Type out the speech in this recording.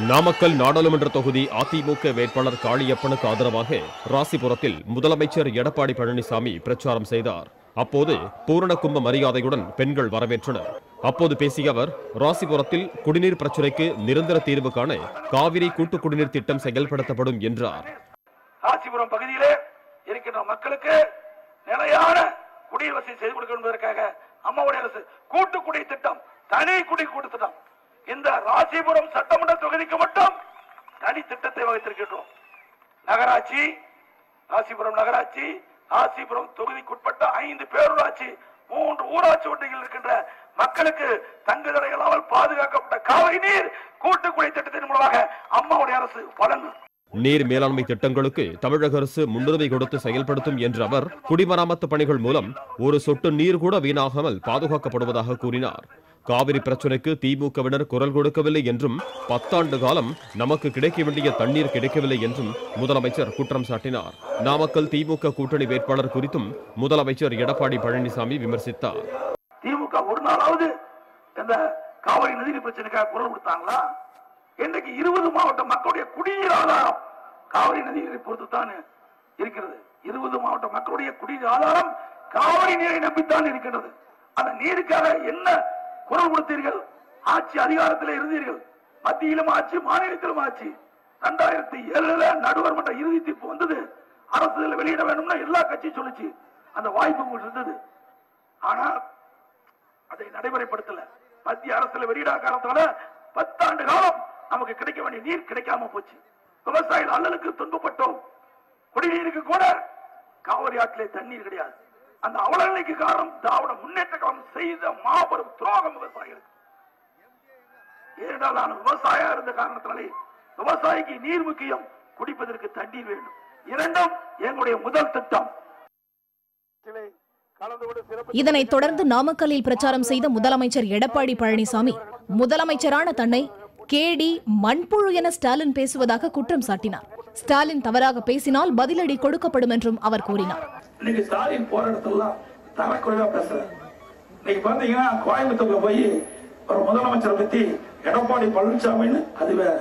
நாமக்கல் நாடாளுமன்ற தொகுதி அதிமுக வேட்பாளர் காளியப்பனுக்கு ஆதரவாக ராசிபுரத்தில் முதலமைச்சர் எடப்பாடி பழனிசாமி பிரச்சாரம் செய்தார். அப்போது பூரணகும்ப மரியாதையுடன் பெண்கள் வரவேற்றனர். அப்போது பேசிய அவர், ராசிபுரத்தில் குடிநீர் பிரச்சினைக்கு நிரந்தர தீர்வு காண காவிரி கூட்டு குடிநீர் திட்டம் செயல்படுத்தப்படும் என்றார். ராசிபுரம் பகுதியிலே இருக்கின்ற மக்களுக்கு நிலையான குடிநீர் வசதி செய்து கொடுக்க என்பதற்காக அம்மாவுடைய அரசு கூட்டு குடிநீர் திட்டம், தனி குடிநீர் கூட்டு திட்டம், இந்த ராசிபுரம் சட்டமன்ற தொகுதிக்கு மட்டும் தனி திட்டத்தை வகுத்திருக்கின்றோம். நகராட்சி, ராசிபுரம் நகராட்சி, ராசிபுரம் தொகுதிக்குட்பட்ட 5 பேரூராட்சி, 3 ஊராட்சி ஒன்றியங்கள் இருக்கின்ற மக்களுக்கு தங்குதடை இல்லாமல் பாதுகாக்கப்பட்ட காவிரி நீர் கூட்டு குடிநீர் திட்டத்தின் மூலமாக அம்மாவுடைய அரசு வழங்கும். நீர் மேலாண்மை திட்டங்களுக்கு தமிழக அரசு முன்னுரிமை கொடுத்து செயல்படுத்தும் என்ற அவர், குடிமராமத்து பணிகள் மூலம் ஒரு சொட்டு நீர் கூட வீணாகாமல் பாதுகாக்கப்படுவதாக கூறினார். காவிரி பிரச்சினைக்கு திமுகவினர் குரல் கொடுக்கவில்லை என்றும் 10 ஆண்டு காலம் நமக்கு கிடைக்க வேண்டிய தண்ணீர் கிடைக்கவில்லை என்றும் முதலமைச்சர் குற்றம் சாட்டினார். நாமக்கல் திமுக கூட்டணி வேட்பாளர் குறித்தும் முதலமைச்சர் எடப்பாடி பழனிசாமி விமர்சித்தார். திமுக ஒரு நாளாவது இந்த காவிரி நதிநீர் பிரச்சனைக்காக குரல் கொடுத்தாங்களா? இன்றைக்கு 20 மாவட்ட மக்களுடைய குடிநீர் ஆதாரம் காவிரி நதிநீரை பொறுத்துத்தான் இருக்கிறது. 20 மாவட்ட மக்களுடைய குடிநீர் ஆதாரம் காவிரி நீரை நம்பித்தான் இருக்கின்றது. அந்த நீருக்காக என்ன குரல் கொடுத்தீர்கள்? ஆட்சி அதிகாரத்தில் இருந்தீர்கள், மத்தியிலும் ஆட்சி, மாநிலத்திலும் ஆட்சி. 2007 நடுவர் மன்ற இறுதி தீர்ப்பு வந்தது. அரசு வெளியிட வேண்டும்னா எல்லா கட்சியும் சொல்லிச்சு. அந்த வாய்ப்பு உங்களுக்கு இருந்தது. ஆனால் அதை நடைமுறைப்படுத்தல. மத்திய அரசுல வெளியிட காரணத்தால 10 ஆண்டு காலம் நமக்கு கிடைக்க வேண்டிய நீர் கிடைக்காம போச்சு. விவசாயிகள் அல்லலுக்கு துன்பப்பட்டோம். குடிநீருக்கு கூட காவிரி ஆற்றிலே தண்ணீர் கிடையாது. அந்த அவலநிலைக்கு காரணம் திராவிட முன்னேற்ற கழகம் செய்த மாபெரும் துரோகம் விவசாயிகளுக்கு. ஏனென்றால் நான் விவசாயியா இருந்த காரணத்தினாலே விவசாயிக்கு நீர் முக்கியம், குடிப்பதற்கு தண்ணீர் வேண்டும். இரண்டும் எங்களுடைய முதல் திட்டம். இதனைத் தொடர்ந்து நாமக்கல்லில் பிரச்சாரம் செய்த முதலமைச்சர் எடப்பாடி பழனிசாமி, முதலமைச்சரான தன்னை கேடி, மண்புழு என ஸ்டாலின் பேசுவதாக குற்றம் சாட்டினார். ஸ்டாலின் தவறாக பேசினால் பதிலடி கொடுக்கப்படும் என்றும் அவர் கூறினார். இன்னைக்கு ஸ்டாலின் போற இடத்துலாம் தரக்குறைவா பேசுறாரு. இன்னைக்கு பாத்தீங்கன்னா கோயம்புத்தூர்ல போய் ஒரு முதலமைச்சரை பத்தி எடப்பாடி பழனிசாமின்னு அது வேற,